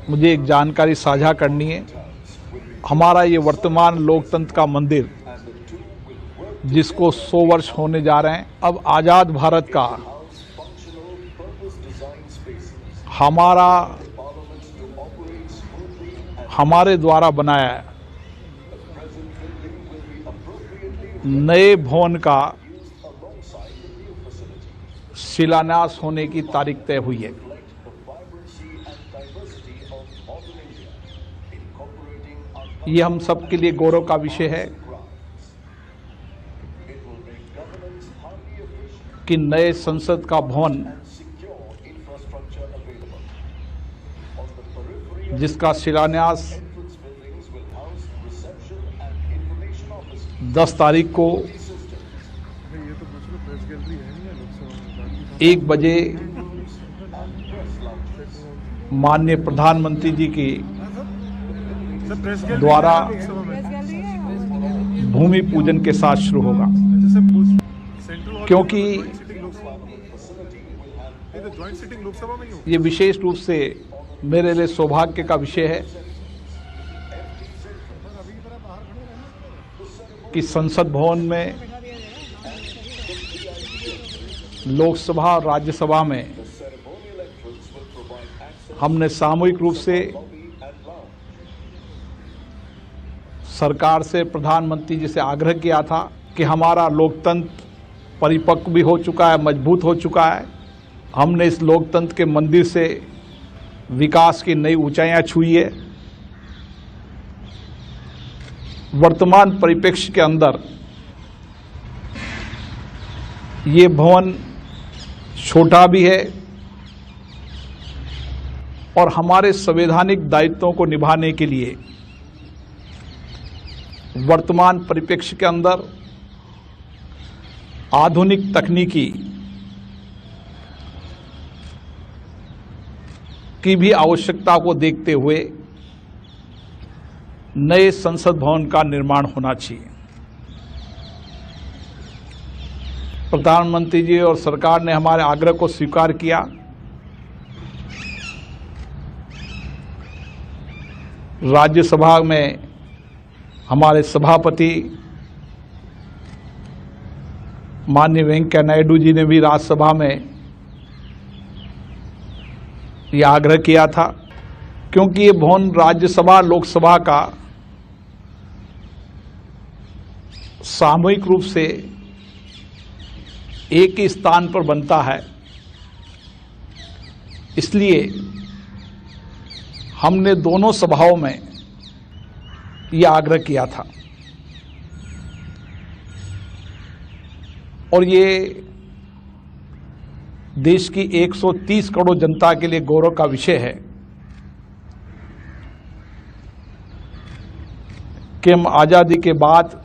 मुझे एक जानकारी साझा करनी है। हमारा ये वर्तमान लोकतंत्र का मंदिर, जिसको 100 वर्ष होने जा रहे हैं, अब आज़ाद भारत का हमारे द्वारा बनाया नए भवन का शिलान्यास होने की तारीख तय हुई है। ये हम सब के लिए गौरव का विषय है कि नए संसद का भवन, जिसका शिलान्यास 10 तारीख को 1 बजे माननीय प्रधानमंत्री जी की द्वारा भूमि पूजन के साथ शुरू होगा। क्योंकि ये विशेष रूप से मेरे लिए सौभाग्य का विषय है कि संसद भवन में, लोकसभा और राज्यसभा में हमने सामूहिक रूप से सरकार से, प्रधानमंत्री जी से आग्रह किया था कि हमारा लोकतंत्र परिपक्व भी हो चुका है, मजबूत हो चुका है। हमने इस लोकतंत्र के मंदिर से विकास की नई ऊंचाइयां छुई है। वर्तमान परिप्रेक्ष्य के अंदर ये भवन छोटा भी है और हमारे संवैधानिक दायित्वों को निभाने के लिए वर्तमान परिप्रेक्ष्य के अंदर आधुनिक तकनीकी की भी आवश्यकता को देखते हुए नए संसद भवन का निर्माण होना चाहिए। प्रधानमंत्री जी और सरकार ने हमारे आग्रह को स्वीकार किया। राज्यसभा में हमारे सभापति माननीय वेंकैया नायडू जी ने भी राज्यसभा में यह आग्रह किया था, क्योंकि ये भवन राज्यसभा लोकसभा का सामूहिक रूप से एक ही स्थान पर बनता है। इसलिए हमने दोनों सभाओं में यह आग्रह किया था और ये देश की 130 करोड़ जनता के लिए गौरव का विषय है कि हम आज़ादी के बाद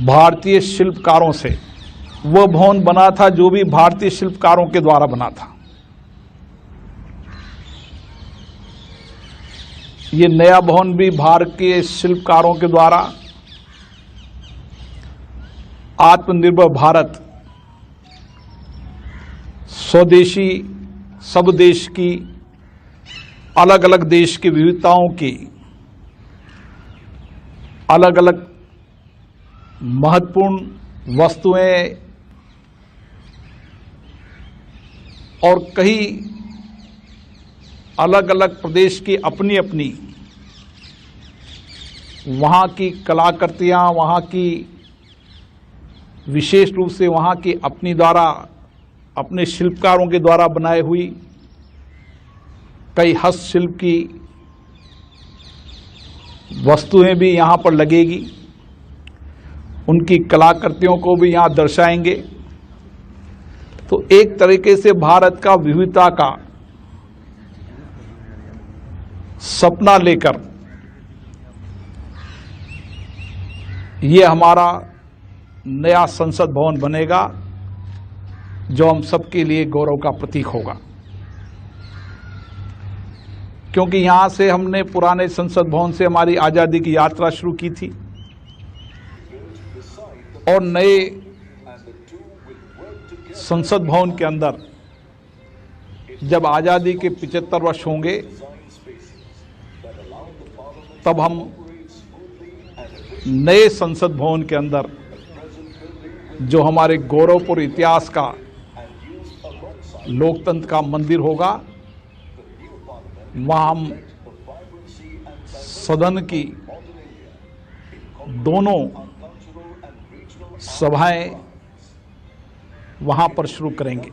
भारतीय शिल्पकारों से वह भवन बना था जो भी भारतीय शिल्पकारों के द्वारा बना था। ये नया भवन भी भारतीय शिल्पकारों के द्वारा आत्मनिर्भर भारत, स्वदेशी, सब देश की, अलग अलग देश की विविधताओं की अलग अलग महत्वपूर्ण वस्तुएं और कई अलग अलग प्रदेश की अपनी अपनी वहाँ की कलाकृतियाँ, वहाँ की विशेष रूप से वहाँ की अपने शिल्पकारों के द्वारा बनाई हुई कई हस्तशिल्प की वस्तुएं भी यहाँ पर लगेगी। उनकी कलाकृतियों को भी यहाँ दर्शाएंगे। तो एक तरीके से भारत का विविधता का सपना लेकर ये हमारा नया संसद भवन बनेगा, जो हम सबके लिए गौरव का प्रतीक होगा। क्योंकि यहाँ से हमने पुराने संसद भवन से हमारी आज़ादी की यात्रा शुरू की थी। और नए संसद भवन के अंदर जब आज़ादी के 75 वर्ष होंगे तब हम नए संसद भवन के अंदर जो हमारे गौरवपूर्ण इतिहास का लोकतंत्र का मंदिर होगा वहाँ हम सदन की दोनों सभाएं वहाँ पर शुरू करेंगे।